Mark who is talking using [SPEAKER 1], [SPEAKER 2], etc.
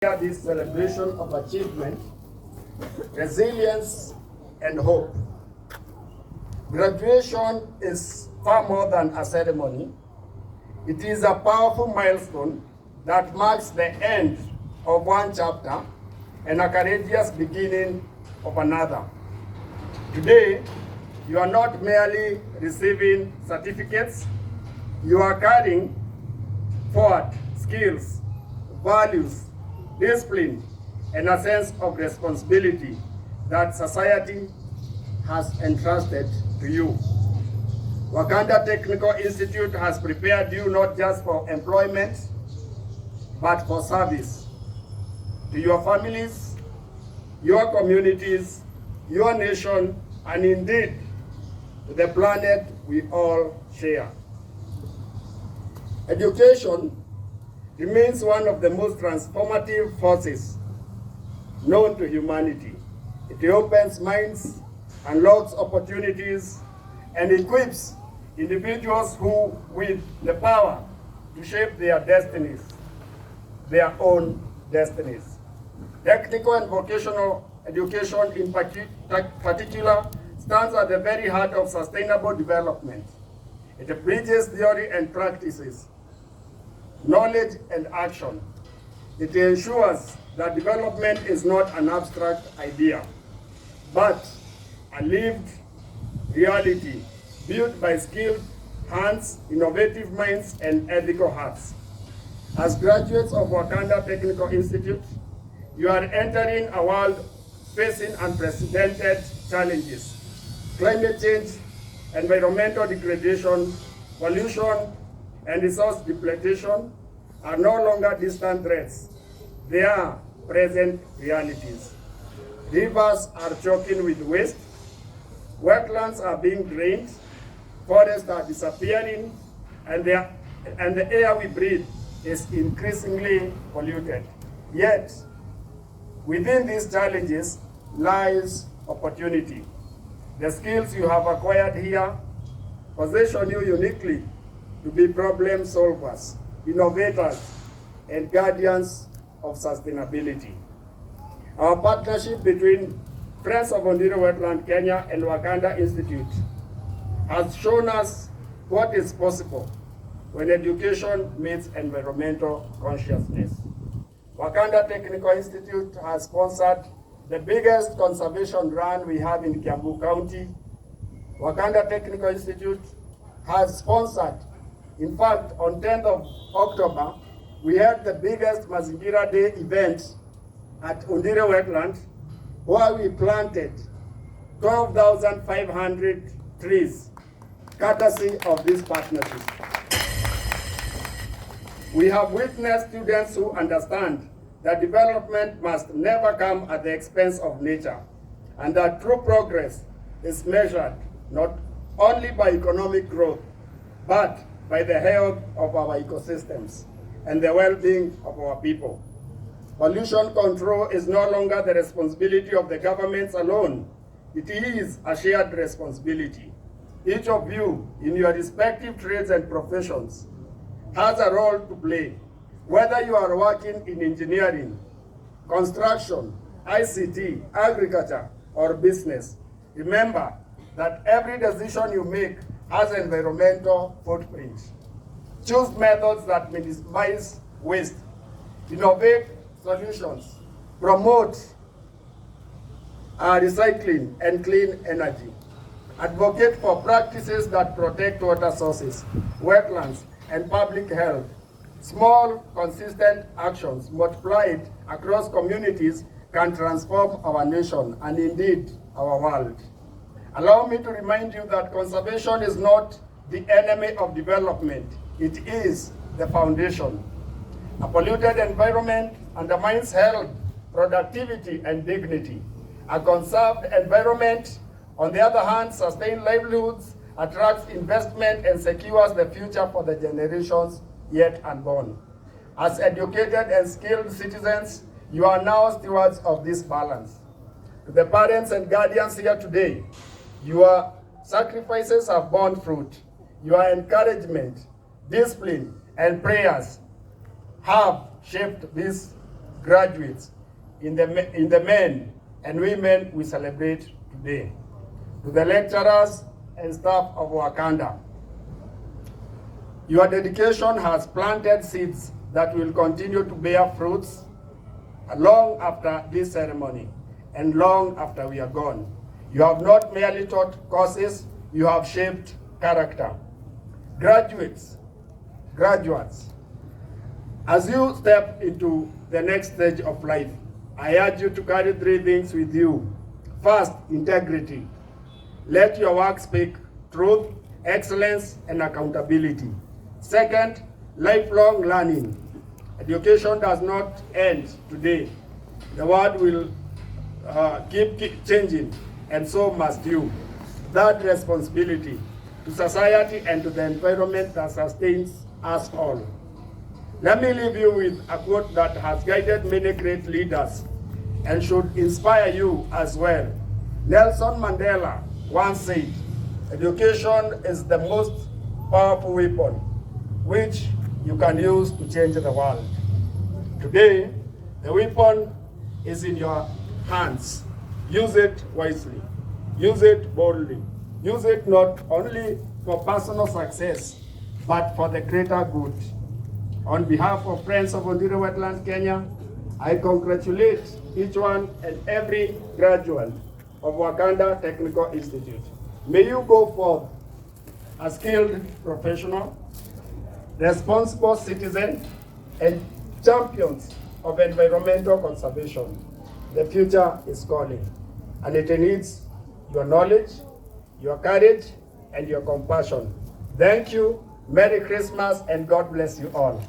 [SPEAKER 1] This celebration of achievement, resilience, and hope. Graduation is far more than a ceremony. It is a powerful milestone that marks the end of one chapter and a courageous beginning of another. Today, you are not merely receiving certificates, you are carrying forward skills, values, discipline, and a sense of responsibility that society has entrusted to you. WAkanda Technical Institute has prepared you not just for employment, but for service to your families, your communities, your nation, and indeed to the planet we all share. Education remains one of the most transformative forces known to humanity. It opens minds, unlocks opportunities, and equips individuals who with the power to shape their destinies, their own destinies. Technical and vocational education in particular stands at the very heart of sustainable development. It bridges theory and practices, knowledge and action. It ensures that development is not an abstract idea, but a lived reality built by skilled hands, innovative minds, and ethical hearts. As graduates of WAkanda Technical Institute, you are entering a world facing unprecedented challenges. Climate change, environmental degradation, pollution, and resource depletion are no longer distant threats. They are present realities. Rivers are choking with waste, wetlands are being drained, forests are disappearing, and the air we breathe is increasingly polluted. Yet, within these challenges lies opportunity. The skills you have acquired here position you uniquely to be problem solvers, innovators, and guardians of sustainability. Our partnership between Friends of Ondiro Wetland Kenya and WAkanda Institute has shown us what is possible when education meets environmental consciousness. WAkanda Technical Institute has sponsored the biggest conservation run we have in Kiambu County. WAkanda Technical Institute has sponsored, in fact, on 10th of October, we had the biggest Mazingira Day event at Ondiro Wetland, where we planted 12,500 trees, courtesy of this partnership. We have witnessed students who understand that development must never come at the expense of nature, and that true progress is measured not only by economic growth, but by the health of our ecosystems and the well-being of our people. Pollution control is no longer the responsibility of the governments alone. It is a shared responsibility. Each of you, in your respective trades and professions, has a role to play. Whether you are working in engineering, construction, ICT, agriculture, or business, remember that every decision you make has an environmental footprint. Choose methods that minimize waste, innovate solutions, promote recycling and clean energy. Advocate for practices that protect water sources, wetlands, and public health. Small, consistent actions multiplied across communities can transform our nation and indeed our world. Allow me to remind you that conservation is not the enemy of development. It is the foundation. A polluted environment undermines health, productivity, and dignity. A conserved environment, on the other hand, sustains livelihoods, attracts investment, and secures the future for the generations yet unborn. As educated and skilled citizens, you are now stewards of this balance. To the parents and guardians here today, your sacrifices have borne fruit. Your encouragement, discipline, and prayers have shaped this graduates, in the men and women we celebrate today, to the lecturers and staff of WAkanda. Your dedication has planted seeds that will continue to bear fruits long after this ceremony and long after we are gone. You have not merely taught courses, you have shaped character. Graduates, as you step into the next stage of life, I urge you to carry 3 things with you. First, integrity. Let your work speak truth, excellence, and accountability. Second, lifelong learning. Education does not end today. The world will keep changing, and so must you. Third, responsibility to society and to the environment that sustains us all. Let me leave you with a quote that has guided many great leaders and should inspire you as well. Nelson Mandela once said, "Education is the most powerful weapon which you can use to change the world." Today, the weapon is in your hands. Use it wisely. Use it boldly. Use it not only for personal success, but for the greater good. On behalf of Friends of Ondiro Wetlands Kenya, I congratulate each one and every graduate of WAkanda Technical Institute. May you go forth a skilled professional, responsible citizen, and champions of environmental conservation. The future is calling, and it needs your knowledge, your courage, and your compassion. Thank you. Merry Christmas, and God bless you all.